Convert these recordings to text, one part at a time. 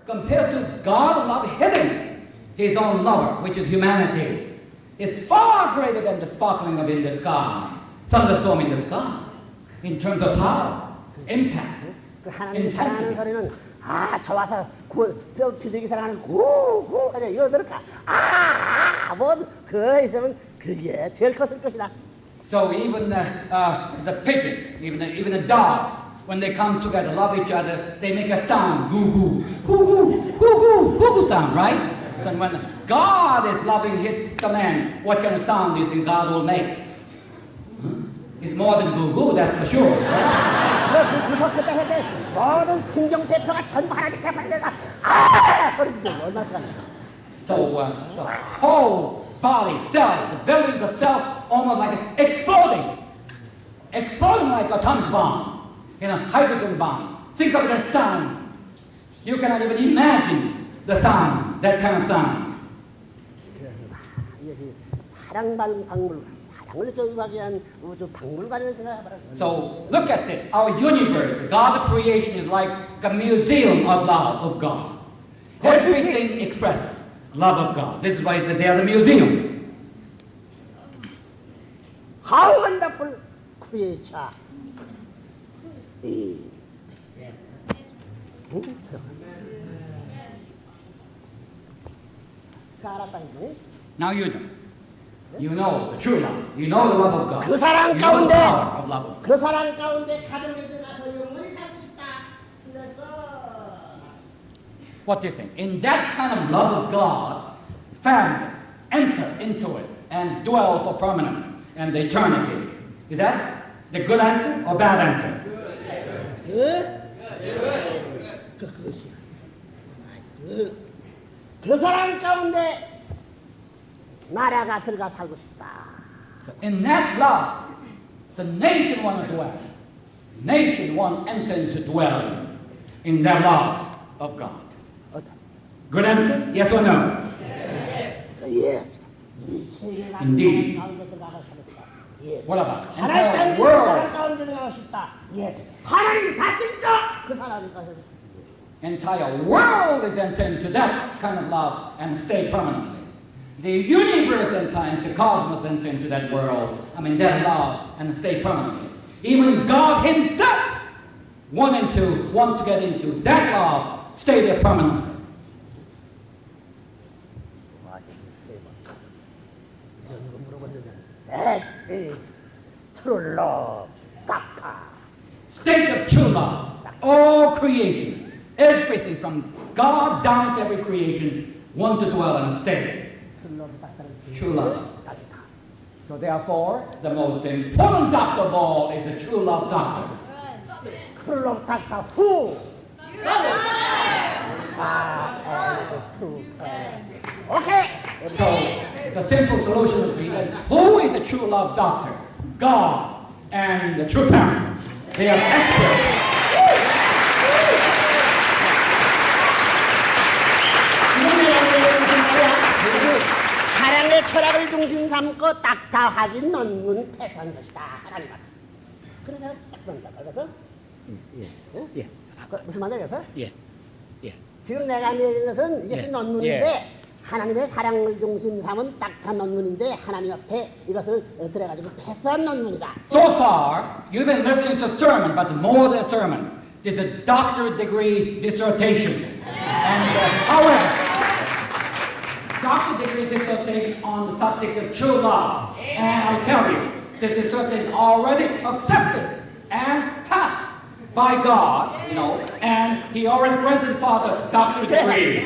compared to God loving his own lover, which is humanity, it's far greater than the sparkling of in the sky, thunderstorm in the sky, in terms of power, impact, 그 하나님이 사랑하는 소리는 저 와서 뼈 비둘기 사랑하는 구구 하자 이거 그렇게 뭐그 있으면 그게 제일 컸을 것이다. So even the pigeon, even the dog, when they come together, love each other, they make a sound, goo goo, goo goo, goo goo, goo goo sound, right? So when God is loving the man, what kind of sound do you think God will make? It's more than goo goo, that's for sure. 그때 할때 모든 신경세포가 전부 하나님 펴발려가 소리 들리고 얼마나 좋아요. So the whole body, cell, the buildings of cells, almost like exploding like a atomic bomb, hydrogen bomb. Think of that sound. You cannot even imagine the sound, that kind of sound. So look at it. Our universe, God's creation is like a museum of love of God. Everything expressed love of God. This is why they are the museum. How wonderful creature is. Now you know. You know the true love. You know the love of God. 그 사랑 You know the 가운데 power of love. 그 사랑 가운데 가정에 들어가서 영원히 살고 싶다. 그래서 What do you think? In that kind of love of God, family enter into it and dwell for permanent and eternity. Is that the good answer or bad answer? 그것이야. 그 사랑 가운데 나라가 들어가 살고 싶다. So in that love, the nation want to dwell. Nation want enter into dwell in that love of God. Good answer? Yes or no? Yes. Indeed. Yes. What about 하나님 entire world? 가운데 들어가고 싶다. Yes. 하나님 가신다. 그 사람이 가서 Entire world is enter into that kind of love and stay permanently. The universe enter into cosmos enter into that world. That love and stay permanently. Even God Himself want to get into that love, stay there permanently. That is true love. State of true love. All creation, everything from God down to every creation, want to dwell and stay. True love. So therefore, the most important doctor of all is the true love doctor. True love doctor who? Okay. So the simple solution would be that who is the true love doctor? God and the true parent. They are experts. 사랑의 철학을 중심 삼고 딱다하긴 논문 패스한 것이다. 하나님 말. 그래서 딱 그런다. 그래서 예. 무슨 말이야? 예. 지금 내가 얘기한 것은 이것이 논문인데 하나님의 사랑을 중심 삼은 딱한 논문인데 하나님 앞에 이것을 들어가지고 패스한 논문이다. So far, you've been listening to a sermon, but more than a sermon. This is a doctorate degree dissertation. And however, doctorate degree dissertation on the subject of true love. And I tell you, this dissertation already accepted and passed by God, and He already granted Father doctorate degree.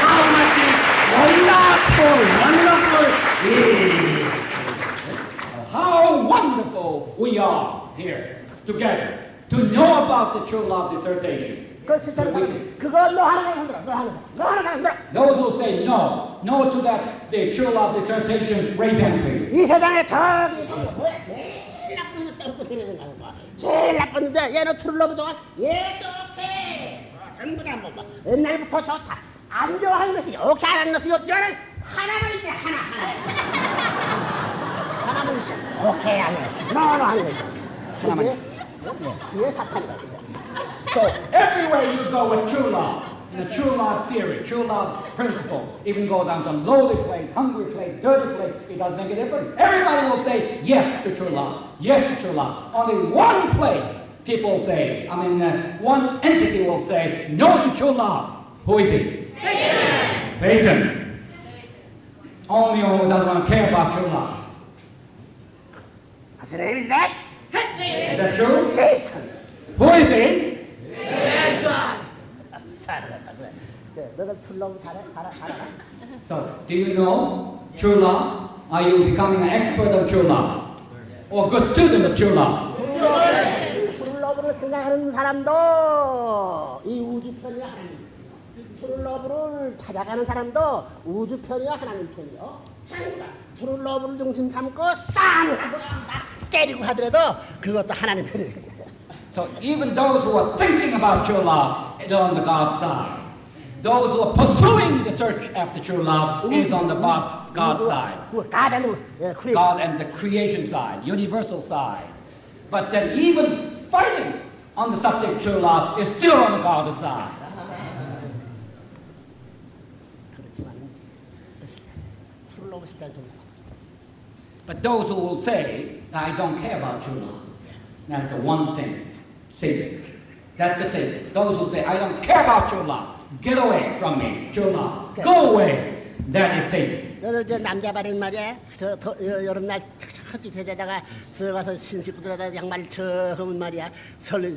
How much wonderful is how wonderful we are here together to know about the true love dissertation. 그거 너 하나 흔들어. Those who say no to that, the true love dissertation, raise hand please. 이 세상에 저기 뭐야 제일 나쁜 거 떠먹고 그러는 거야. 제일 나쁜데 얘는 트룰러브 좋아. 예스 오케이. 전부 다 뭐 옛날부터 좋다. 안 좋아하는 것이 오케이 안 하는 것이 없지만 하나만 있지 하나. 하나만 오케이 하는 노노 하는 거죠. 하나만. 그게 사탄이거든요. So everywhere you go with true love, in the true love theory, true love principle, even go down to lowly place, hungry place, dirty place, it doesn't make a difference. Everybody will say yes to true love, yes to true love. Only one place people say, one entity will say no to true love. Who is he? Satan. Satan. Only one who doesn't want to care about true love. What's the name is that? Is that true? Satan. Who is he? 너가 풀러고 잘하나? So, do you know true love? Are you becoming an expert of true love? Or a good student of true love? 풀러브를 생각하는 사람도 이 우주편이야 하나님. 풀러브를 찾아가는 사람도 우주편이야 하나님 편이요. 풀러브를 중심 삼고 쌍 하고 막 때리고 하더라도 그것도 하나님 편이에요. So even those who are thinking about true love is on the God's side. Those who are pursuing the search after true love is on the God's side. God and the creation side, universal side. But then even fighting on the subject of true love is still on the God's side. But those who will say, I don't care about true love, that's the one thing. Satan. That's the Satan. Those who say, I don't care about true love. Get away from me, true love. Go away. That is Satan. 너들 저 남자 발은 말이야. 여름날 헛짓 해자다가 들어가서 신식구 들어다 양말 처음은 말이야. 설리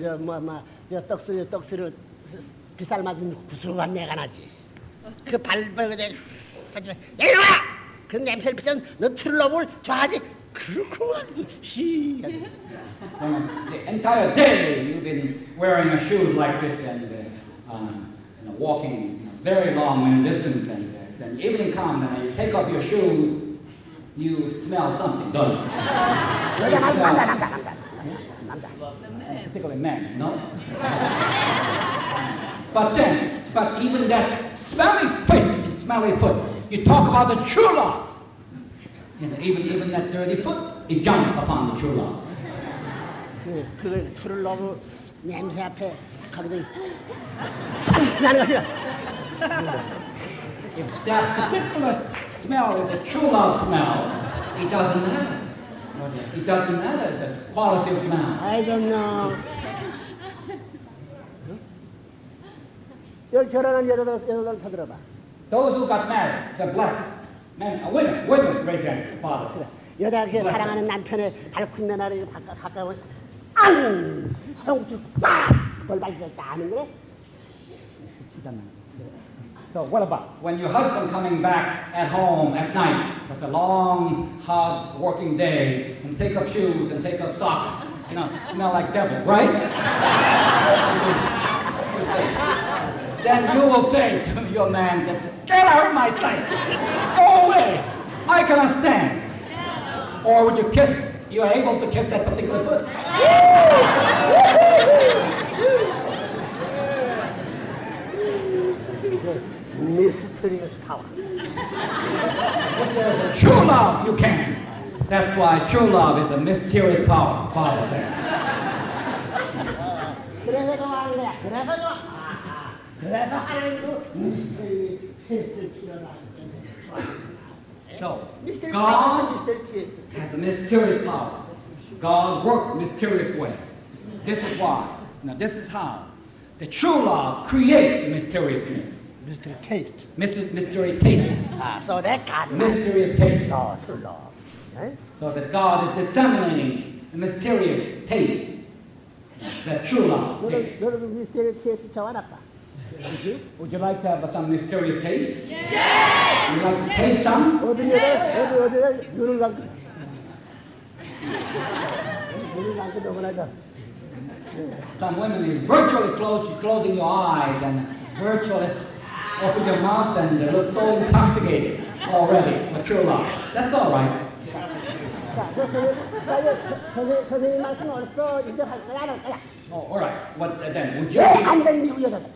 떡스루 비쌀 맞은 구슬간 내가 나지. 그 발버그대 하지만 이리와. 그 냄새를 피면 너 트롤러블 좋아하지. 그렇구만. The entire day you've been wearing a shoe like this and walking very long and distance, and then evening comes and you take off your shoe, you smell something, don't you? 남자. Particularly men, you know? But even that smelly foot, you talk about the true love. Even that dirty foot, it jumps upon the true love. 그 트롤러브 냄새 앞에 가거든. 나는 것이야. If that particular smell is a true love smell, it doesn't matter. It doesn't matter the quality of smell. I don't know. 여기 결혼한 여자들 쳐들어봐. Those who got married, the blessed men, women, raise their hand, fathers. 여자 그 사랑하는 남편의 발군내 나를 가까운 앙! 성주 딱! 뭘 발견했다 하는 거래? So what about when your husband coming back at home at night after a long, hard working day and take off shoes and take off socks, smell like devil, right? Then you will say to your man that, get out of my sight, go away, I cannot stand. Or would you kiss, you are able to kiss that particular foot? Mysterious power. True love, you can. That's why true love is a mysterious power, Father said. 그래서 좋아하는 거야. 그래서 좋아. 그래서 하나님도 미스터리 테스트를 필요하기 때문에 So, God has a mysterious power. God works mysterious way. This is why. Now, this is how. The true love creates the mysteriousness. Mystery taste. Mystery taste. So that God Mysterious taste. true love. So that God is disseminating the mysterious taste. The true love taste. 너는 미스터리 테스트 좋아할까? Would you like to have some mysterious taste? Yes! Would you like to taste some? 어디 눈을 감고 눈을 감고 넘어나자. Some women is virtually closing your eyes and virtually open your mouth and they look so intoxicated already with true love. That's all right. 자, 선생님 말씀 어디서 인정할 거야, 안 할 거야? Oh, all right. What then? Would you? 안 된 미국 여자들.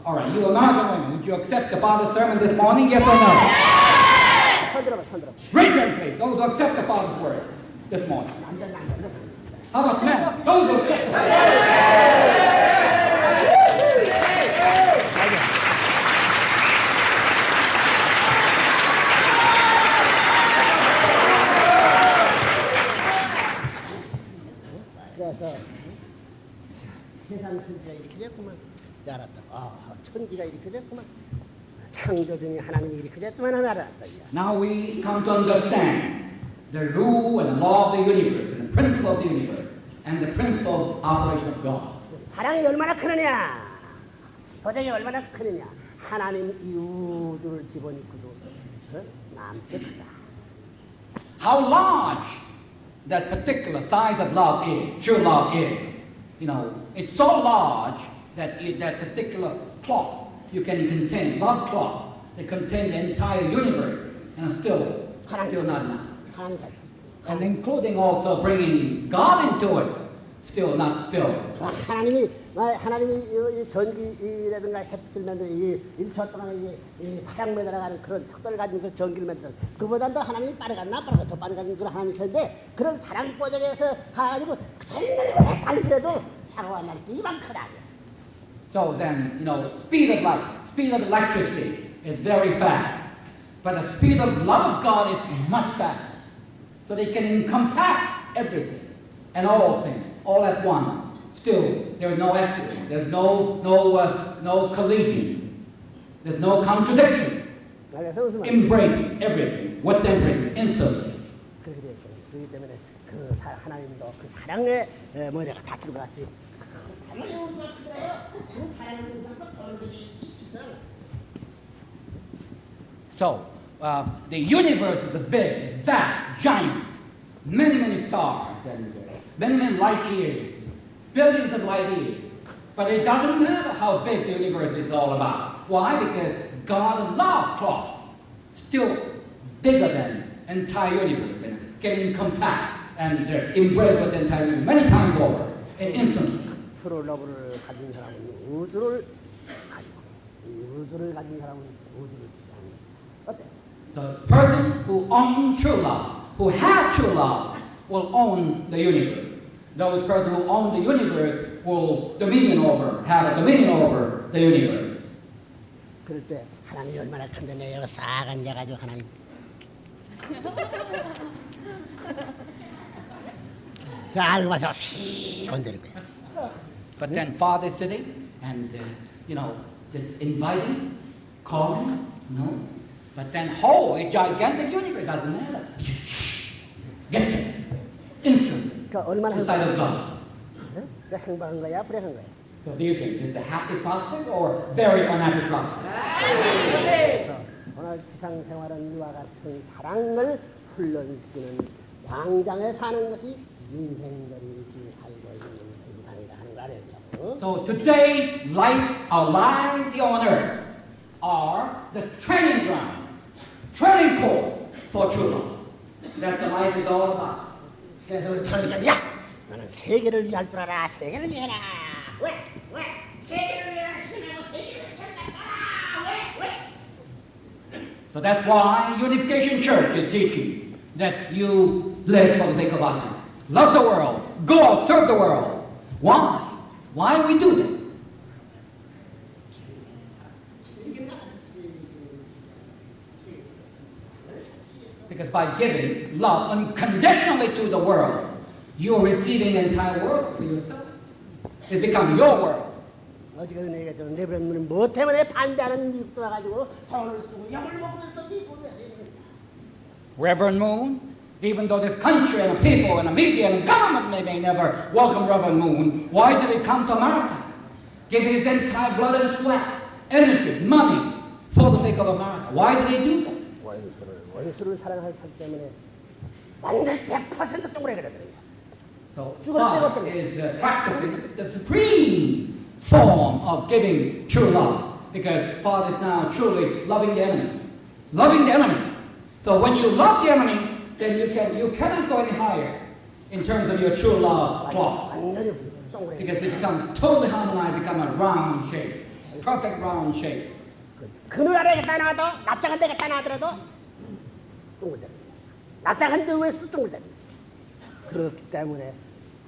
All right. You American women, would you accept the Father's sermon this morning? Yes or no? 손 들어봐. Raise them, please. Those who accept the Father's word. this morning? 남자. How about men? Those 그래서 세상 천지가 이렇게 됐구만. 알았다. 천지가 이렇게 됐구만. 창조중에 하나님이 이렇게 됐구만 하면 알았다. Now we come to understand the rule and the law of the universe, and the principle of the universe, and the principle of operation of God. 사랑이 얼마나 크느냐, 도전이 얼마나 크느냐. 하나님 이 우주를 집어넣고도 남게 크다. How large that particular size of love is, true love is. You know, it's so large that that particular cloth you can contain, love cloth, that contain the entire universe, and still not enough. 하나님까지. And including also bringing God into it, still not filled. 하나님이 이 전기라든가 햇빛을 만드는 이 1초 동안에 이太陽에 들어가는 그런 속도를 가진 그 전기를 만드는 그보다 더 하나님이 빠르겠나 더 빠르게 가진 그런 하나님인데 그런 사랑 보전에서 가가지고 정말 달리더라도 사고가 날 게 이만큼 아니야. So then, you know, speed of light, speed of electricity is very fast, but the speed of love of God is much faster. So they can encompass everything and all things, all at once. Still, there is no accident. There's no collision. There's no contradiction. Embracing everything, with everything, instantly. 그렇기 때문에 그 하나님도 그 사랑의 뭐냐가 다 들어갔지. So, the universe is big, vast, giant, many stars, and many light years, billions of light years. But it doesn't matter how big the universe is all about. Why? Because God loves cloth, still bigger than entire universe, and can encompass and embrace with the entire universe many times over, and instantly. 프로 러브를 가진 사람은 우주를 가지고 이 우주를 가진 사람은 우주를 지향해. 어때? So the person who owns true love, who has true love, will own the universe. Though the person who owns the universe will have a dominion over the universe. 그럴 때 하나님이 얼마나 큰데 내가 싹 앉아가지고 하나님. 그 알고 와서 휘 건드린 거야. But then Father is sitting and, just inviting, calling, But then a gigantic universe, doesn't matter. Get there. Instantly. Inside of God. 행복한 거야, 불행한 거야? So do you think it's a happy prospect or very unhappy prospect? 그래서 오늘 지상 생활은 이와 같은 사랑을 훈련시키는 당장에 사는 것이 인생들이 지금 살고 있는 인상이다 하는 거 알아요. So today's life, our lives here on earth, are the training ground, training course for true love. That's the life is all about. 그래서 우리 talking 야, 너는 세계를 위할 줄 알아, 세계를 위해라. 왜? 세계를 위해 희생하고 세계를 전달하라. 왜? So that's why Unification Church is teaching that you live for the sake of others, love the world, go out, serve the world. Why? Why we do that? Because by giving love unconditionally to the world, you are receiving the entire world for yourself. It's become your world. 어제도 얘기했죠. 레브런은 뭐 때문에 반대하는 미국도 와가지고 돈을 쓰고 영을 먹으면서 미국에 Reverend Moon, even though this country and the people and the media and the government may never welcome Reverend Moon, why did he come to America? Give his entire blood and sweat, energy, money for the sake of America. Why did he do that? 원수를 사랑하기 때문에 완전 100% 동그라들어요. So God is practicing the supreme form of giving true love, because Father is now truly loving the enemy. Loving the enemy. So when you love the enemy, then you cannot go any higher in terms of your true love cloth. Because they become totally harmonized, become a round shape, perfect round shape. 그늘 아래에 갖다 놔도 납작한 데 갖다 놔더라도 동글대로. 납작한 데 위에서도 동글대로. 그렇기 때문에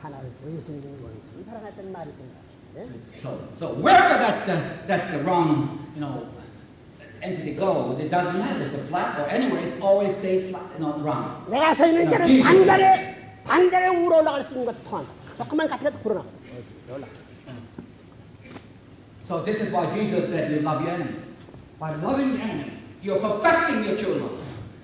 하나를 예수님이 원수를 사랑했던 말이 있습니다. 예? So wherever that the wrong, entity goes, it doesn't matter if it's flat or anywhere, it always stays flat, wrong. 내가 서 있는 자는 단전에 우러 올라갈 수 있는 것 통한다. 조금만 같은 것도 불어나. 올라. So this is why Jesus said you love your enemy. By loving the enemy, you're perfecting your true love.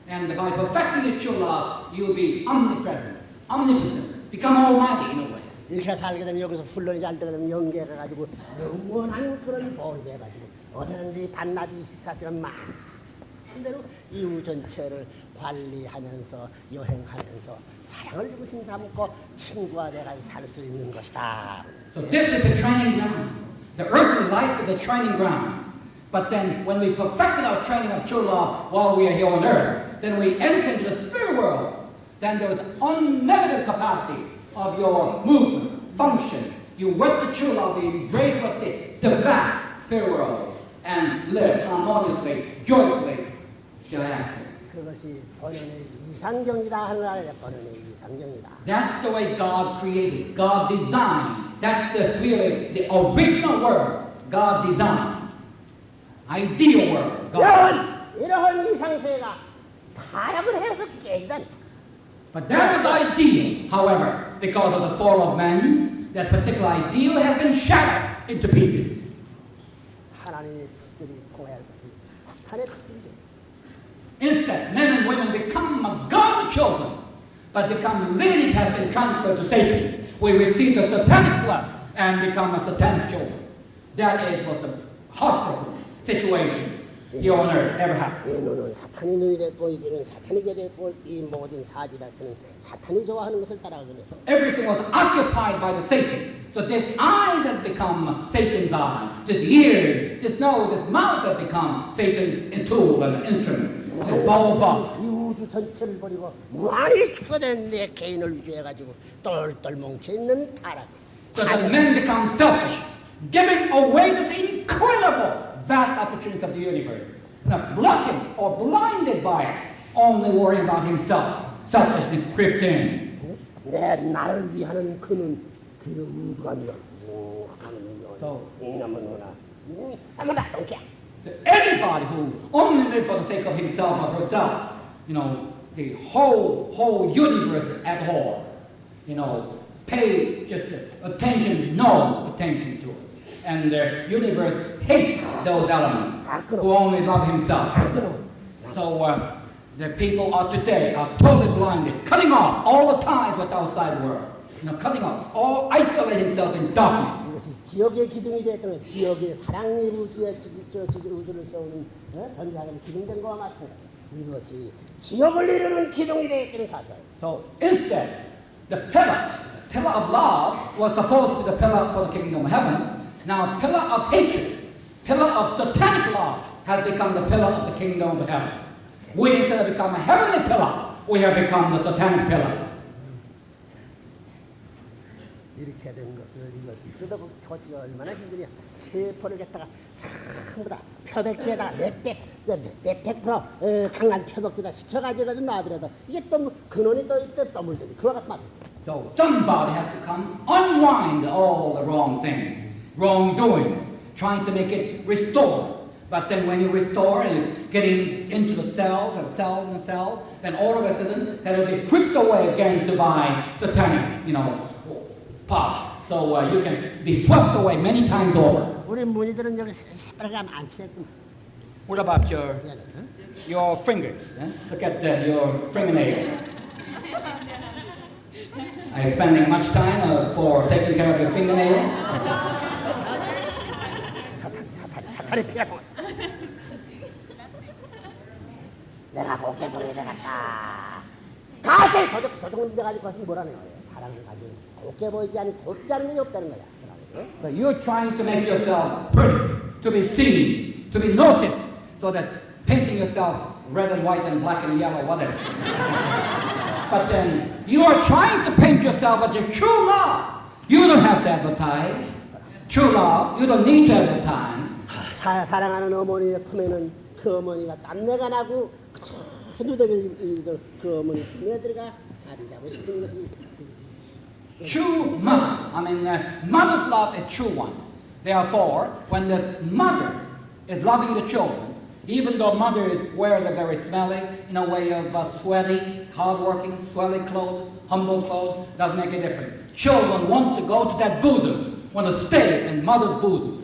And by perfecting your true love, you'll be omnipresent, omnipotent, become almighty in a way. 이렇게 살게 되면 여기서 훈련이 잘 되게 되면 연계가 가지고 영원한 그런 보험이 돼가지고 어디든지 밤낮 24시간 마음대로 이웃 전체를 관리하면서 여행하면서 사랑을 주고 삼고 친구가 돼가지고 살 수 있는 것이다. So this is the training ground. The earthly life is the training ground. But then when we perfected our training of true love while we are here on earth, then we enter into the spirit world. Then there is unlimited capacity of your movement, function. You work the true love, you embrace what the vast spirit world and live harmoniously, joyfully hereafter. 그것이 본연의 이상경이다 하는 말이야. 본연의 이상경이다. That's the way God created, God designed. That's really the original world God designed. Ideal world. God. 이러한 이상세가 타락을 해서 깨지다니. But that was ideal. However, because of the fall of man, that particular ideal has been shattered into pieces. 하나님의 뜻들이 통할 것이 사탄의 뜻인데. Instead, men and women become God's children, but become lineage has been transferred to Satan. We receive the satanic blood and become a satanic children. That is what the heartbroken situation here on earth ever happened. 이 눈은 사탄이 눈이 됐고 이 귀는 사탄이 귀가 됐고 이 모든 사지라트는 사탄이 좋아하는 것을 따라가면서 Everything was occupied by the Satan. So this eyes has become Satan's eye. This ear, this nose, this mouth has become Satan's tool and instrument. 이 우주 전체를 버리고 무한히 축소된 내 개인을 위해가지고 똘똘 뭉쳐있는 타락. So the men become selfish, giving away this incredible vast opportunity of the universe. Now, blocking or blinded by it, only worrying about himself. Selfishness crept in. 내 나를 위하는 그는 그 의관이야. 이놈은 누나. 아무나 동치야. Anybody who only lives for the sake of himself or herself, the whole universe abhor. Pay just attention, no attention to it. And the universe hates those elements who only love himself. So the people of today are totally blinded, cutting off all the ties with the outside world. Cutting off, all isolate himself in darkness. 이것이 지역의 기둥이 되었다면 지역의 사랑의 우주의 우주를 세우는 전사하는 기둥된 것과 마찬가지. 이것이 지역을 이루는 기둥이 되었다는 사실. So instead, the pillar of love was supposed to be the pillar for the kingdom of heaven. Now, pillar of hatred, pillar of satanic love has become the pillar of the kingdom of heaven. We instead of become a heavenly pillar, we have become the satanic pillar. 이렇게 된 것을 이것을 그러다 보면 처지가 얼마나 힘드냐. 세포를 갖다가 전부 다 표백제에다가 몇백 프로 강한 표백제에다 시쳐가지고 놔두려도 이게 또 근원이 또 있대 떠물더니 그와 같은 말이야. So somebody has to come unwind all the wrong thing, wrongdoing, trying to make it restore. But then when you restore and getting into the cells and cells and cells, then all of a sudden that'll be whipped away again to by satanic, part. So you can be swept away many times over. 우리 문의들은 여기 새빨간 안 칠했구만. What about your fingers? Look at your fingernails. Are you spending much time for taking care of your fingernails? 사탄의 피가 통했어. 내가 곱게 보이게 되겠다. 가지 도둑을 가지고 뭐라네요. 사랑을 가지고 곱게 보이지 않은 곱지 않은 게 없다는 거야. So you're trying to make yourself pretty, to be seen, to be noticed, so that painting yourself red and white and black and yellow, whatever. But then you are trying to paint yourself as your true love. You don't have to advertise. True love, you don't need to advertise. 사랑하는 어머니의 품에는 그 어머니가 땀내가 나고 누더기 그 어머니 품에 들어가 자리 잡고 싶은 것이 True mother. Mother's love is true one. Therefore, when the mother is loving the children, even though mother is wearing a very smelly, in a way of sweaty, hardworking, sweaty clothes, humble clothes, doesn't make a difference. Children want to go to that bosom, want to stay in mother's bosom.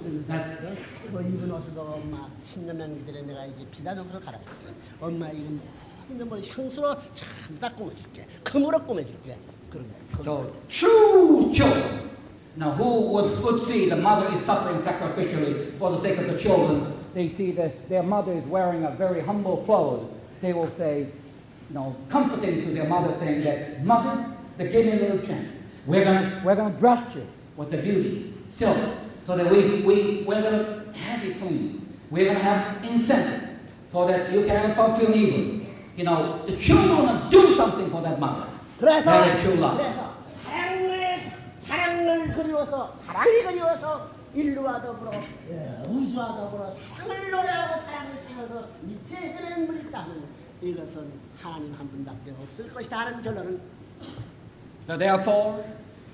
그 입은 옷을 엄마 10년 남기더래 내가 이제 비단옷으로 갈아줬어. 엄마 이건 모든 걸 향수로 전부 다 꾸며줄게. 금으로 꾸며줄게. 그런 거. So true children. Now who would see the mother is suffering sacrificially for the sake of the children? They see that their mother is wearing a very humble clothes. They will say, comforting to their mother, saying that, Mother, give me a little chance. We're gonna dress you with the beauty, silk, so that we're gonna have you clean. We're gonna have incentive, so that you can have perfume even. The children want to do something for that mother. That is true love. 그래서 사랑을 그리워서 사랑이 그리워서 인류와 더불어 우주와 더불어 사랑을 노래하고 사랑을 뛰어서 미치의 헤매는 물이 있다면 이것은 하나님 한 분밖에 없을 것이다 하는 결론은. So therefore,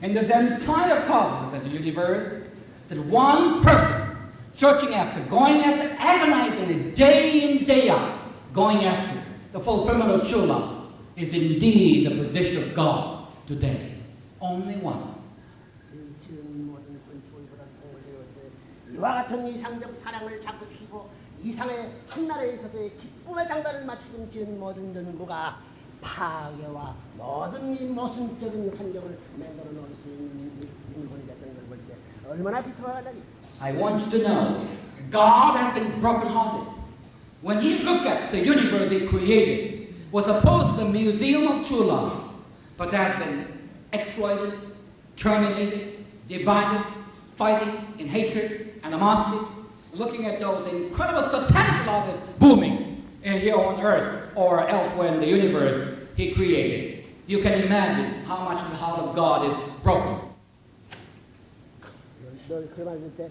in this entire cosmos of the universe, that one person searching after, going after, agonizing it day in, day out, going after the fulfillment of true love is indeed the position of God today. Only one. 이와 같은 이상적 사랑을 자극시키고 이상의 한나라에 있어서의 기쁨의 장단을 맞추는 지은 모든 전부가 파괴와 모든 이 모순적인 환경을 만들어 놓을 수 있는 인물이 됐던 걸 볼 때 얼마나 비통하다니. I want you to know, God has been brokenhearted. When He looked at the universe He created, was supposed to be the museum of true love, but that has been exploited, terminated, divided, fighting in hatred, animosity, looking at those incredible satanic love is booming here on earth or elsewhere in the universe He created. You can imagine how much the heart of God is broken. 그 말 들 때,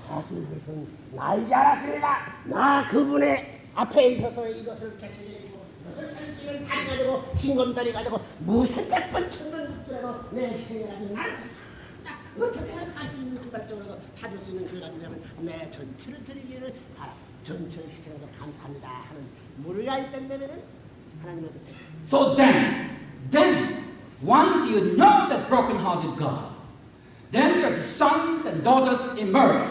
사실 그것은 나이지 않았습니다. 나 그분의 앞에 있어서 이것을 개척해주고 이것을 찬수는 다리가 되고 진검다리가 되고 무슨 100번 천번 죽더라도 내 희생을 가지고 나를 어떻게 하시는 그발적으로 찾을 수 있는 그 같은 자는 내 전체를 드리기를 바라. 전체를 희생해서 감사합니다 하는 무리가 있던다면은 하나님한테. So then, once you know that broken-hearted God, then your sons and daughters emerge,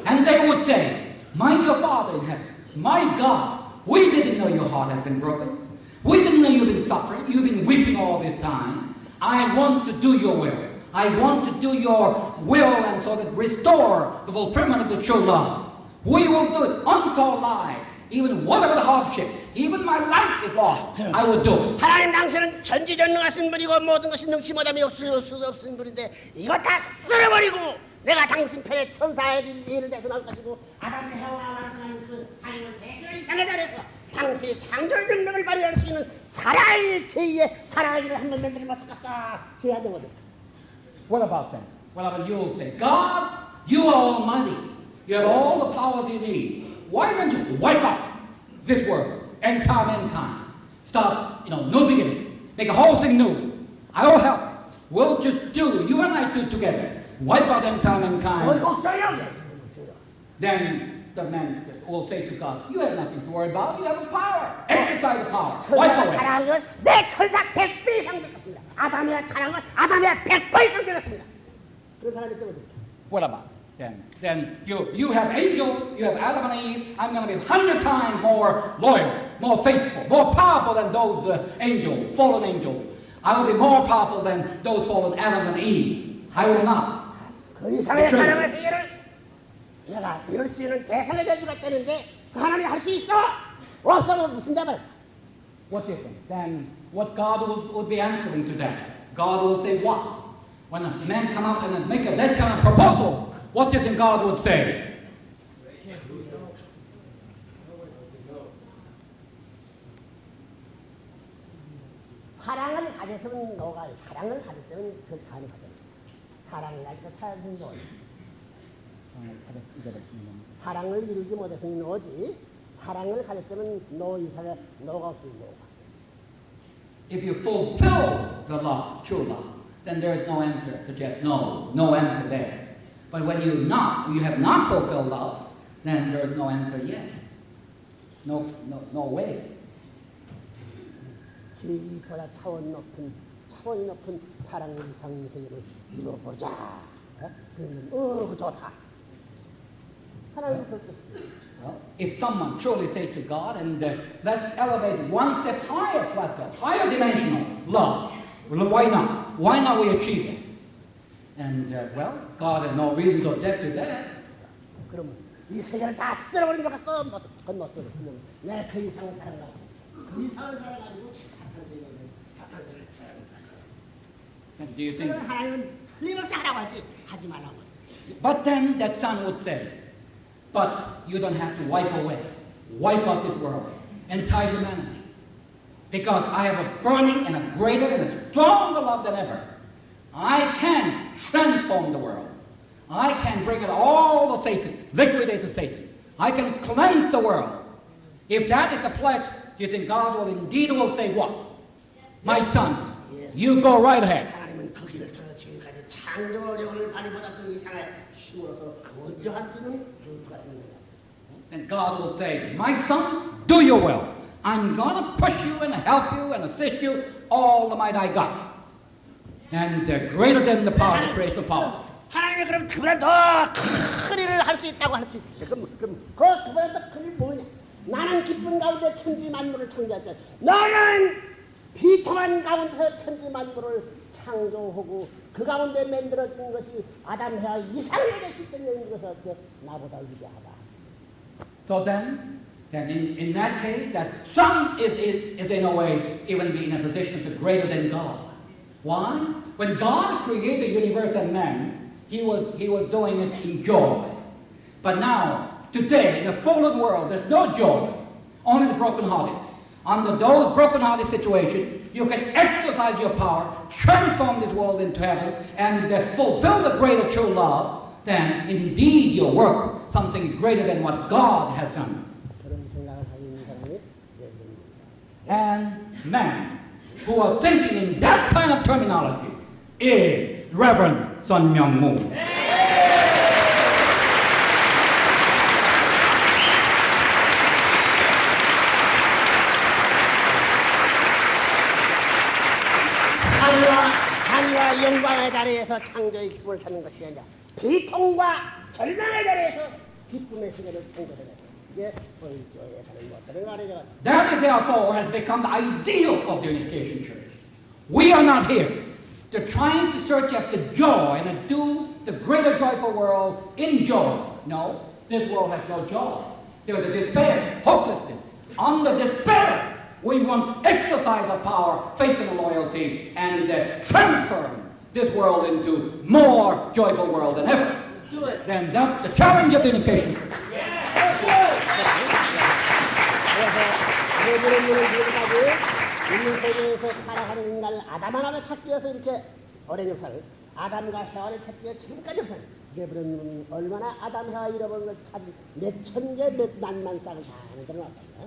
and they would say, My dear Father in heaven, my God, we didn't know your heart had been broken. We didn't know you've been suffering. You've been weeping all this time. I want to do your will. I want to do your will and so that restore the fulfillment of the true love. We will do it unto our life. Even whatever the hardship, even my life is lost, I will do it. 하나님 당신은 전지전능하신 분이고 모든 것이 능치 못함이 없을 수 없는 분인데 이거 다 쓸어버리고 내가 당신 편에 천사의 일을 대서 나올 것이고 아담 해와 완성한 그 자연을 대신에 이상의 자리에서 당신의 창조의 능력을 발휘할 수 있는 살아의 제2의 살아의 일을 한번 만들면 어떡하겠어 제안되거든. What about that? What about you say, God, you are almighty. You have all the powers you need. Why don't you wipe out this world, end time? Start, new beginning. Make a whole thing new. I will help. We'll just do, you and I do together. Wipe out end time. Then the man will say to God, you have nothing to worry about. You have the power. Exercise the power. Wipe away. 타락한 건 내 천사 100배 이상 되었습니다. 아담이 타락한 건 아담의 100배 이상 되었습니다. 그런 사람이 있거든요. What about? Then you have angel, you have Adam and Eve. I'm going to be 100 times more loyal, more faithful, more powerful than those fallen angels. I will be more powerful than those fallen Adam and Eve. I will not. 그 이상의 사랑의 세계를 내가 이룰 수 있는 대상의 대주가 있다는데 그 하나님이 할 수 있어? 없으면 무슨 답을? What do you think? Then what God would be answering to that? God will say what? When a man come up and make that kind of proposal, what do you think God would say? 사랑을 가졌으면 너가 사랑을 가졌다면 그것이 가능하다. 사랑을 가지고 찾은 거. 사랑을 이루지 못했으면 너지. 사랑을 가졌다면 너 이상에 너가 없으면 너가. If you fulfill the law, true law, then there is no answer. Suggest no answer there. But when you have not fulfilled love, then there is no answer. Yes, no way. 지보다 차원이 높은 사랑 이상 세계를 이뤄보자. 그러면 좋다. 하나님은 그렇게. Well, if someone truly say to God, and let's elevate one step higher plateau, higher dimensional love, well, why not? Why not we achieve it? And well, God has no reason to object to that. 그럼 이 세계를 다 쓸어버리면 좋겠어. 건너 쓸어. 내가 그 이상을 사랑하고 그 이상을 사랑하고 사탄 세계를 사랑하고. Do you think? 하나님은 틀림없이 하라고 하지 말라고. But then that son would say, but you don't have to wipe out this world, entire humanity. Because I have a burning and a greater and a stronger love than ever. I can transform the world. I can bring it all to Satan, liquidate to Satan. I can cleanse the world. If that is the pledge, do you think God will indeed say what? My son, you go right ahead. 하나님은 그 길을 통해서 지금까지 창조력을 발휘받았던 이상의 힘으로서 건조할 수 있는 루트가 생깁니다. And God will say, my son, do your will. I'm going to push you and help you and assist you all the might I got. And greater than the power of the creational power. 하나님이 그럼 그보다 더 큰 일을 할 수 있다고 할 수 있어요. 그럼 그보다 더 큰 일 뭐냐? 나는 기쁜 가운데 천지 만물을 창조했다. 너는 비통한 가운데서 천지 만물을 창조하고 그 가운데 만들어진 것이 아담 해와 이상하게 될 수 있다는 것을 나보다 위대하다. So then in that case, that son is in a way even be in a position of greater than God. Why? When God created the universe and man, He was doing it in joy. But now, today, in the fallen world, there's no joy, only the brokenhearted. Under those brokenhearted situations, you can exercise your power, transform this world into heaven, and fulfill the greater true love. Then, indeed, your work something greater than what God has done. And men who are thinking in that kind of terminology is Reverend Myung. 하늘과 영광의 자리에서 창조의 기쁨을 찾는 것이 아니라 비통과 절망의 자리에서 기쁨의 세계를 창조하는 이게 본교회에 가는 것들을 말이죠. That therefore has become the ideal of the Unification Church. We are not here to trying to search after joy and to do the greater joyful world in joy. No, this world has no joy. There is a despair, hopelessness. On the despair, we want to exercise our power, faith and loyalty, and transform this world into more joyful world than ever. Do it. Then that's the challenge of the Unification Church. 그래서 예수님을 기억하고 있는 세계에서 살아가는 인간을 아담 하나를 찾기 위해서 이렇게 오랜 역사를 아담과 해와를 찾기 위해 지금까지 역사를 예수님은 얼마나 아담 해와 잃어버린 걸 찾은 몇 천 개 몇 만만 쌍을 다 만들어놨답니다.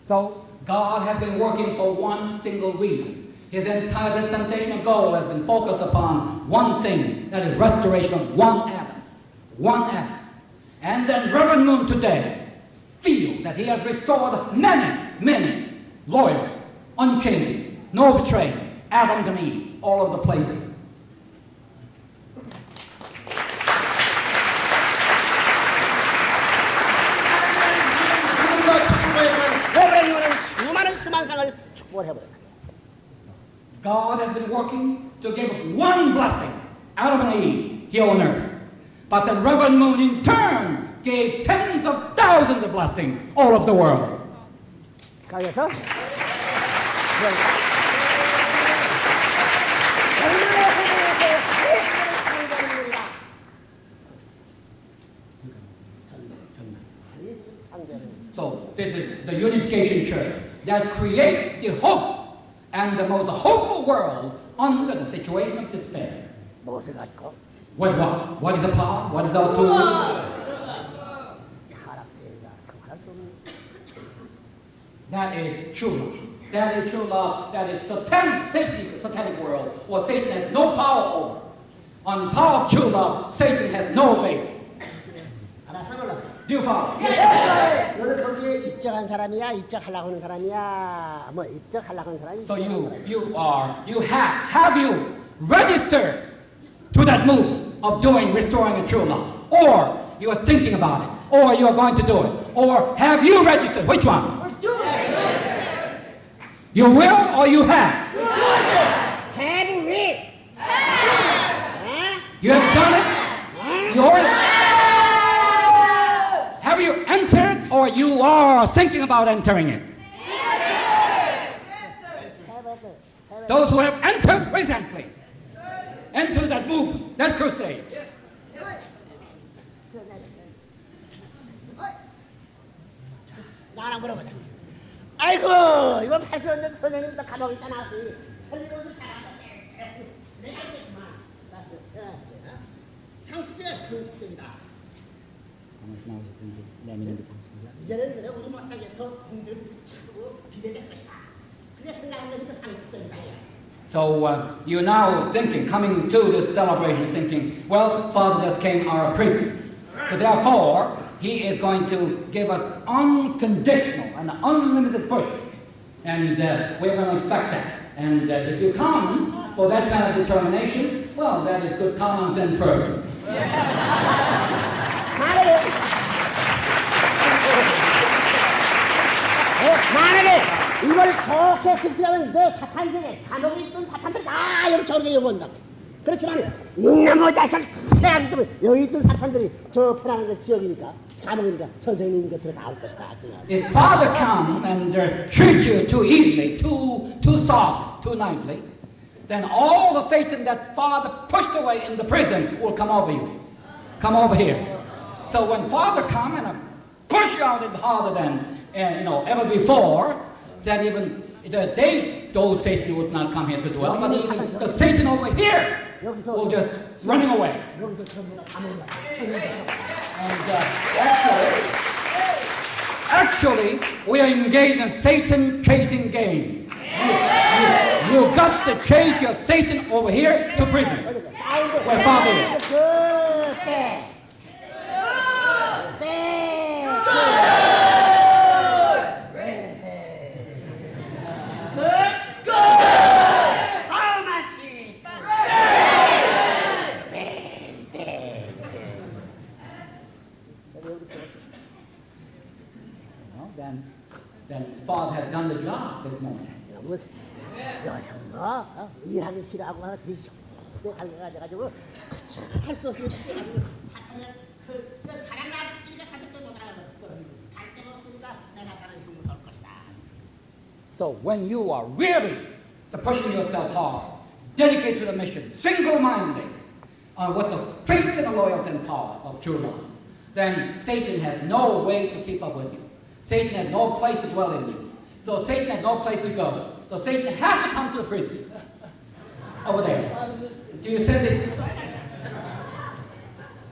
So God has been working for one single reason. His entire dispensational goal has been focused upon one thing, that is restoration of one Adam. One Adam. And then Reverend Moon today feel that he has restored many loyal, unchanging, no betraying, Adam and Eve, all of the places. God has been working to give one blessing, Adam and Eve, here on earth. But the Reverend Moon in turn gave tens of thousands of blessings all over the world. 그래서 So this is the Unification Church that creates the hope and the most hopeful world under the situation of despair. 무엇을 갖고 What? What is the power? What is our tool? 타락세가 상관할 수 없는 That is true love. That is true love. That is satanic world, or Satan has no power over. On power of true love, Satan has no avail. 알았어 몰랐어. New power. 너는 거기에 입적한 사람이야? 입적하려고 하는 사람이야? 뭐 입적하려고 하는 사람이? So have you registered to that move of restoring a true love? Or you are thinking about it, or you are going to do it, or have you registered? Which one? You will or you have? Have we? You have done it? Have you entered or you are thinking about entering it? Those who have entered, raise hand please. Enter that movement, that crusade. 나랑 물어보자. 아이고 이번 80년 선생님도 감옥에 있다 나왔으니 설리도도 잘하던데 내가 있겠구만. 상식적이야 상식적이다. 이제는 그냥 우리 못살게 더 공들을 차고 기대될 것이다. 그게 생각하는 것이 그 상식적이다. So you're now coming to this celebration thinking, well, Father just came our prison. So therefore, He is going to give us unconditional and unlimited push. And we're going to expect that. And if you come for that kind of determination, well, that is good common sense person. 만약에 이걸 좋게 습득하면 저 사탄세계 감옥에 있던 사탄들 다 여기 저렇게 여기 온다. 그렇지만 이놈의 자식 세상에 뜨면 여기 있던 사탄들이 저 편안한 그 지역이니까 감옥이니까 선생님 곁으로 나올 것이다. If Father come and treat you too easily, too soft, too nicely, then all the Satan that Father pushed away in the prison will come over you. Come over here. So when Father come and push you out harder than ever before, that even those Satan would not come here to dwell, but even the Satan over here will just running away. And actually, we are engaged in a Satan chasing game. You got to chase your Satan over here to prison, where Father is. Then Father has done the job this morning. 일하기 싫어하고 하나 드시고 가져가지고 할수 없으면 사탄을 그 사랑이 찌르게 사줄 때 못 알아거든. 갈 데가 없으니까 내가 사랑이 무서울 것이다. So when you are really pushing yourself hard, dedicated to the mission, single-mindedly, with the faith and the loyalty and power of true love, then Satan has no way to keep up with you. Satan has no place to dwell in you. So Satan has no place to go. So Satan has to come to the prison over there. Do you understand it?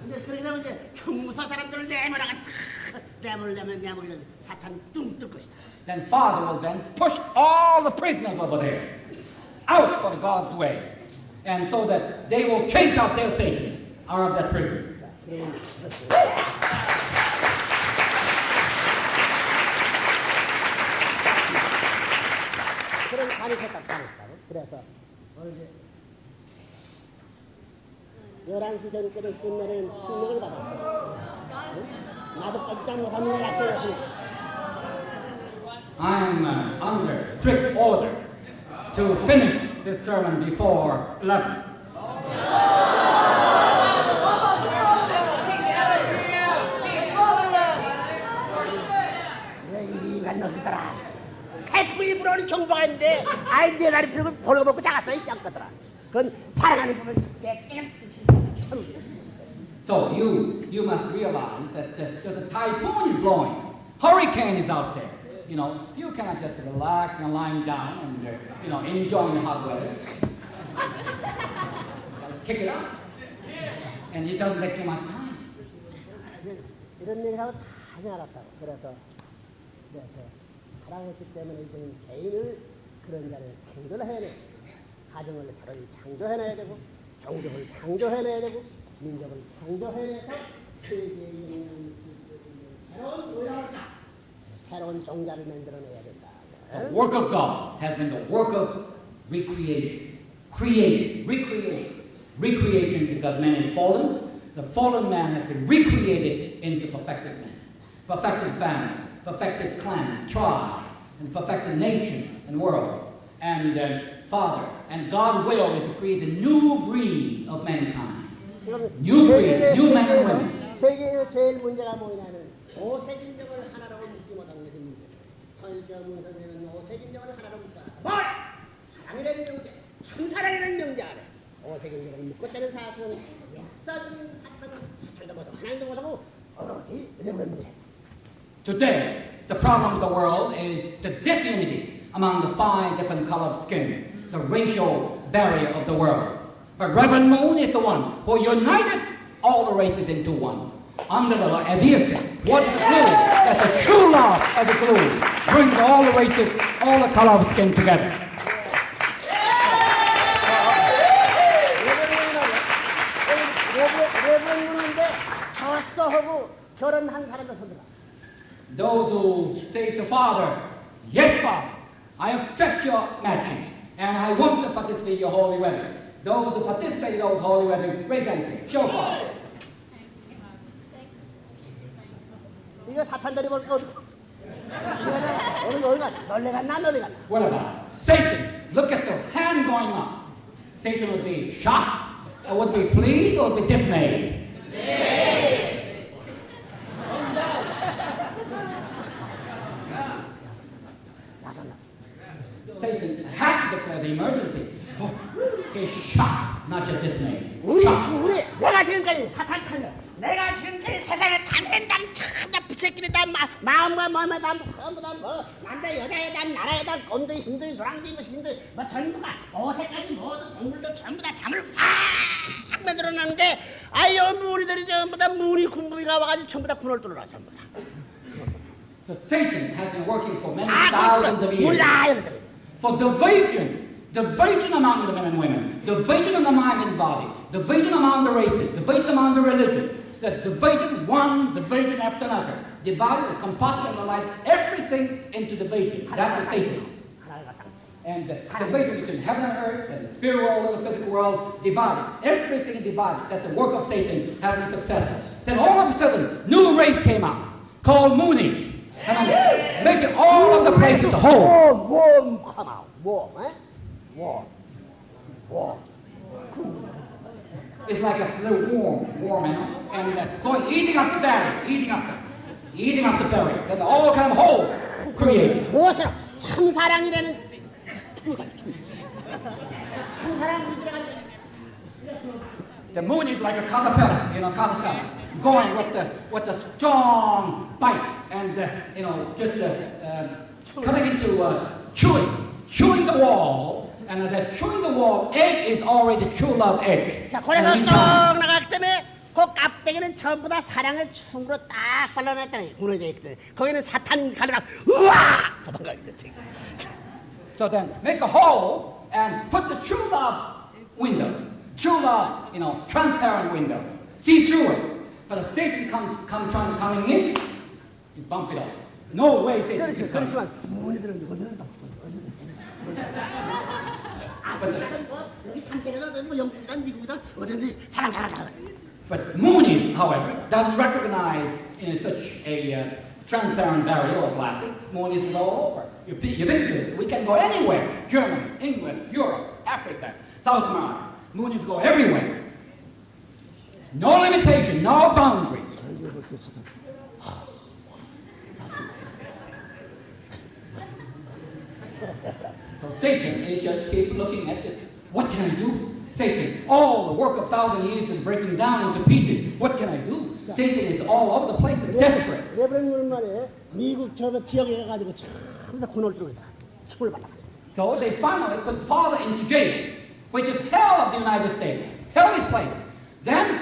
근데 그러게 되면 이제 형무사 사람들을 내몰려면 사탄 뚱 뜰 것이다. Then Father will then push all the prisoners over there out for God's way, and so that they will chase out their Satan out of that prison. 그런 간이셨다고 그래서 이제 11시 전까지 끝내는 훈련을 받았어. 나도 꼼짝 못하는 약속이었으니까. I'm under strict order to finish this sermon before 11. 이 인간 놈들아. 태풍이 불어오는 경보가 있는데 아이 내 다리 피고 벌거벗고 작았어 이 쌍꺼더라. 그건 사랑하는 부분 참. So you must realize that the typhoon is blowing, hurricane is out there. You cannot just relax and lying down and enjoying the hot weather. Kick it up, and it doesn't take too much time. 이런 얘기를 하고 다 알았다고. 그래서 사랑했기 때문에 이제는 개인을 그런 자리에 창조를 해야 돼. 가정을 새로이 창조해내야 되고 종족을 창조해내야 되고 민족을 창조해내서 세계에 있는 새로운 노력과 새로운 종자를 만들어내야 된다. The work of God has been the work of recreation. Recreation because man is fallen. The fallen man has been recreated into perfected man. Perfected family, perfected clan, tribe, and perfected nation and world. And Father, and God's will is to create a new breed of mankind. New breed, new men and women. 세계에서 제일 문제가 뭐냐면 오색인종을 하나로 묶지 못하는 것이 문제예요. 서일정 선생은 오색인종을 하나로 묶다. 뭐라? 사랑이라는 명제, 참사랑이라는 명제 아래 오색인종을 묶었다는 사실은 역사적인 사탄도 못하고 하나님도 못하고 어디 이래버렸네. Today, the problem of the world is the disunity among the 5 different colors of skin, the racial barrier of the world. But Reverend Moon is the one who united all the races into one. Under the idea, what is the clue? That the true love of the clue brings all the races, all the color of skin together. 레벨문인데 벌써하고 결혼한 사람도 손들어. Those who say to Father, yes, Father, I accept your matching, and I want to participate in your holy wedding. Those who participate in those holy weddings, raise anything. Show Father. 이거 사탄들이 볼 거. 이거는 어디가 놀래갔나 놀래갔나. What about Satan? Look at the hand going up. Satan would be shocked, or would be pleased, or would be dismayed. Satan had to declare the emergency. Oh, he's shocked, not just dismayed. 우리 Shocked. 내가 지금까지 사탄 탄다. 내가 지금까지 세상에 탐낸 담 전부 부채끼리 담 마음과 마음의 담 전부 담뭐 남자 여자의 담 나라의 담 곰들 힘들 노랑들 뭐 힘들 뭐 전부가 어색까지 모든 동물도 전부 다 담을 확 만들어놨는데 아유 무리들이 전부 다 무리 군부가 와가지고 전부 다 군을 뚫어라 전부 다. So Satan has been working for many thousands of years 몰라. for division among the men and women, division of the mind and body, division among the races, division among the religion, the division one division after another, divided, compartment, and like everything into division. That is Satan. And the division between heaven and earth and the spirit world and the physical world divided. Everything is divided. That the work of Satan has been successful. Then all of a sudden, new race came out called Mooney. And I'm making all of the places whole. Warm come out. Warm, eh? Warm. It's like a little worm, you know, and going eating up the berry, eating up the berry. Then all kind of whole created. 무엇으로 참사랑이라는 참사랑 The moon is like a caterpillar, caterpillar, going with the strong bite and just coming into chewing the wall. And that chewing the wall edge is always the true love edge. 자, 그래서 쏙 나갔기 때문에 그 깍대기는 전부 다 사랑의 충으로 딱 발라놨다는 무너져 있기 때문에 거기는 사탄 가려가 우와 도망가 있는. So then make a hole and put the true love window, true love, transparent window, see through it. But if Satan coming in, you bump it off. No way Satan can come. 그렇지만 무늬들은 어디든 여기 삼색에서 뭐 영국이다 미국이다 어딘지 사랑. But Moonies, however, doesn't recognize such a transparent barrier or glasses. Moonies is all over. Ubiquitous. We can go anywhere. Germany, England, Europe, Africa, South America. Moonies go everywhere. No limitation, no boundaries. So Satan, he just keep looking at this. What can I do? Satan, all the work of 1,000 years is breaking down into pieces. What can I do? Satan is all over the place and desperate. 레브런은 말에 미국 저 지역에 가가지고 전부 다 군을 뚫었다. 총을 발라가지고. So they finally put Father into jail, which is hell of the United States. Hell is place. Then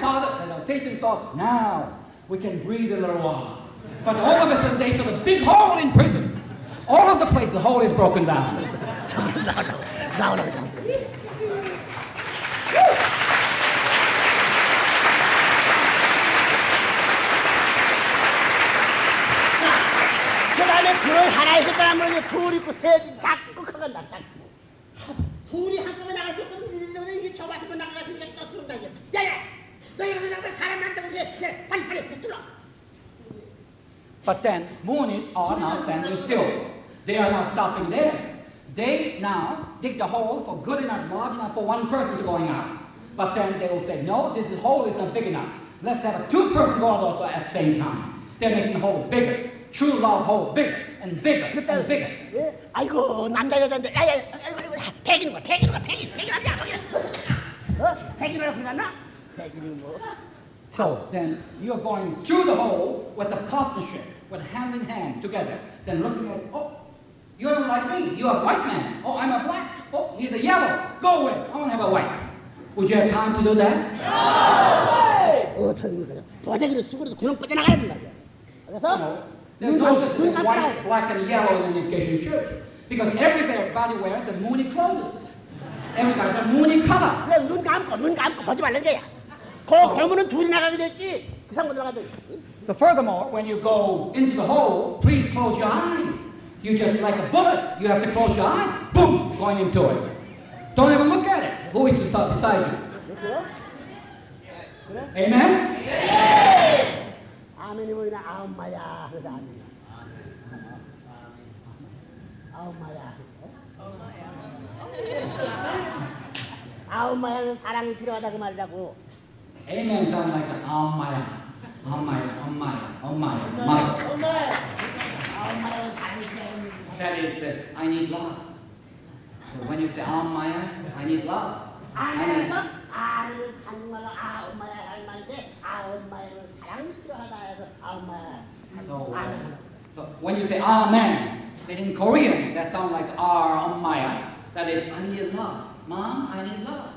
Satan thought, now we can breathe a little while. But all of a sudden they saw a big hole in prison. All of the places, the hole is broken down. 나오라고. 그 다음에 불을 하나에서 사람은 둘 있고 셋 자꾸 커간다. 자꾸. 둘이 한꺼번에 나갈 수 없거든. 너는 이게 좁아서 나가시니까 떠들어온다. 야야, 너 이거 그냥 사람 만나고 이제 빨리 붙들어. But then, Moonies are now standing still. They are not stopping there. They now dig the hole for good enough, large enough for one person to going out. But then they will say, no, this hole is not big enough. Let's have two persons go out at the same time. They're making the hole bigger. True love hole bigger and bigger and bigger. 예? 아이고 남자 여자인데 야야 백인인 백인 아니야 백인이라고 그러나? 백인이 뭐? So then you're going through the hole with a partnership, with hand in hand together. Then looking at, oh, you don't like me. You're a white man. Oh, I'm a black. Oh, he's a yellow. Go away. I want to have a white. Would you have time to do that? 어떻게 그래? 도자기를 쓰고도 그냥 빠져나가야 된다. 그래서 There's no such thing as white, black, and yellow in the unification church. Because everybody wears the Mooney clothes. Everybody's a Mooney color. 그냥 눈 감고 보지 말는 거야. 그러면은 둘이 나가게 됐지. 그 상관 들어가더니. So furthermore, when you go into the hole, please close your eyes. You just like a bullet. You have to close your eyes. Boom, going into it. Don't even look at it. Who is beside you? 그래? Amen? 아멘이 뭐냐? 아엄마야. 그래서 아멘. 아엄마야. 아엄마야는 사랑이 필요하다 그 말이라고. Amen sounds like 엄마야, 엄마야, mother. 아엄마야는 사랑이 필요하다. That is, I need love. So when you say 엄마야, I need love. 아멘에서 아멘은 한국말로 아엄마야 할 말인데 아엄마야는 사랑이 필요하다 해서 아엄마야. So when you say amen, then in Korean that sounds like 엄마야. That is, I need love. Mom, I need love.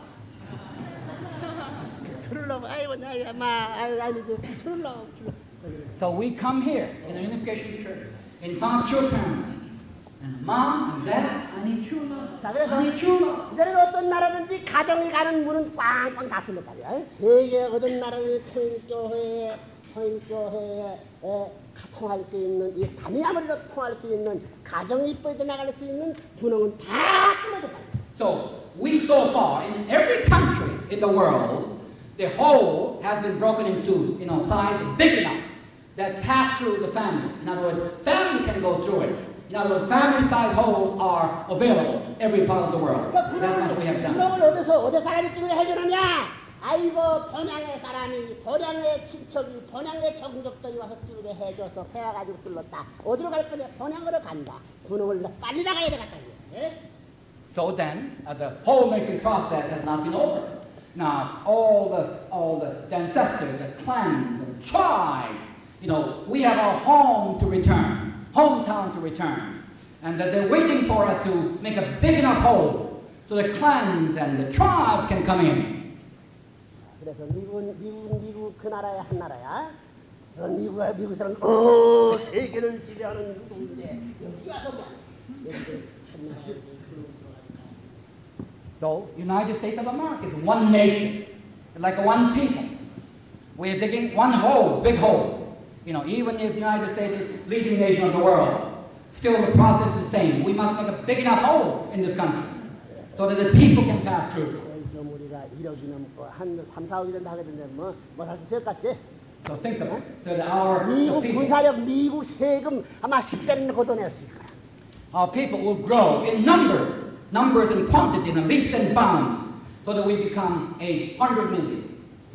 들으려고 아이고 나야 마 아니 들으려고. So we come here in the unification church in front of your family. And mom and dad, I need true love. 자 그래서 I need true love. 이제는 어떤 나라든지 가정이 가는 문은 꽝꽝 다 뚫렸다. 세계 어떤 나라든지 통일교회에 통할 수 있는 이 담야머리로 통할 수 있는 가정이 뻗어 나갈 수 있는 분홍은 다 뚫어졌다. So we so far in every country in the world, the hole has been broken into, size big enough that pass through the family. In other words, family can go through it. In other words, family-size holes are available every part of the world. That's what we have done. 분홍을 어디 사람이 뚫게 해주느냐? 아이고 번양의 사람이, 번양의 친척이, 번양의 종족들이 와서 뚫게 해줘서 해가지고 뚫었다. 어디로 갈 거냐? 번양으로 간다. 분홍을 빨리 나가야 되겠다. 예? So then, the hole-making process has not been over. Now, all the ancestors, the clans and tribes, we have our home to return, hometown to return, and that they're waiting for us to make a big enough hole so the clans and the tribes can come in. 그래서 미국 그 나라야 한 나라야. 미국 사람 세계를 지배하는 누구인데 여기 와서 So, United States of America is one nation, like one people. We are digging one hole, big hole. Even if the United States is the leading nation of the world, still the process is the same. We must make a big enough hole in this country so that the people can pass through. 우리가 1억이 넘고 한 3, 4억이 된다 하거든요. 뭐할 수 있을 것 같지? So think of it. So that 미국 군사력, 미국 세금 아마 10배는 걷어냈을 거야. Our people will grow in numbers and quantity, in leaps and bounds, so that we become 100 million,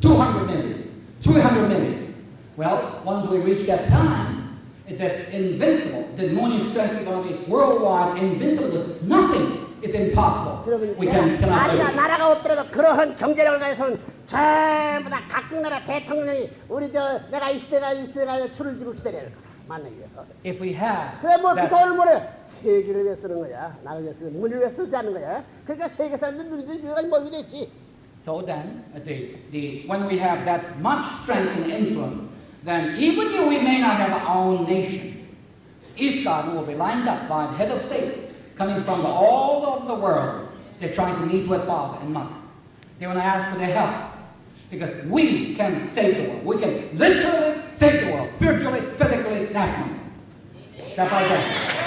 200 million, 300 million. Well, once we reach that time, it's invincible. The Mooney strength is going to be worldwide invincible. Nothing is impossible. We cannot do it. 나라가 없더라도 그러한 경제력을 가해서는 전부 다 각국 나라 대통령이 우리 내가 이 시대가 줄을 지고 기다려야 될 거야. 만나기 위해서. If we have 그래 그 돈을 뭐래? 세계를 위해 쓰는 거야. 나를 위해 쓰는 문을 위해 쓰지 않는 거야. 그러니까 세계 사람들 누리들이 모이게 됐지. So then, when we have that much strength and influence, then even if we may not have our own nation, East Garden will be lined up by the head of state coming from all over the world. They're trying to meet with Father and Mother. They want to ask for their help. Because we can save the world. We can literally save the world. Spiritually, physically, nationally. That's our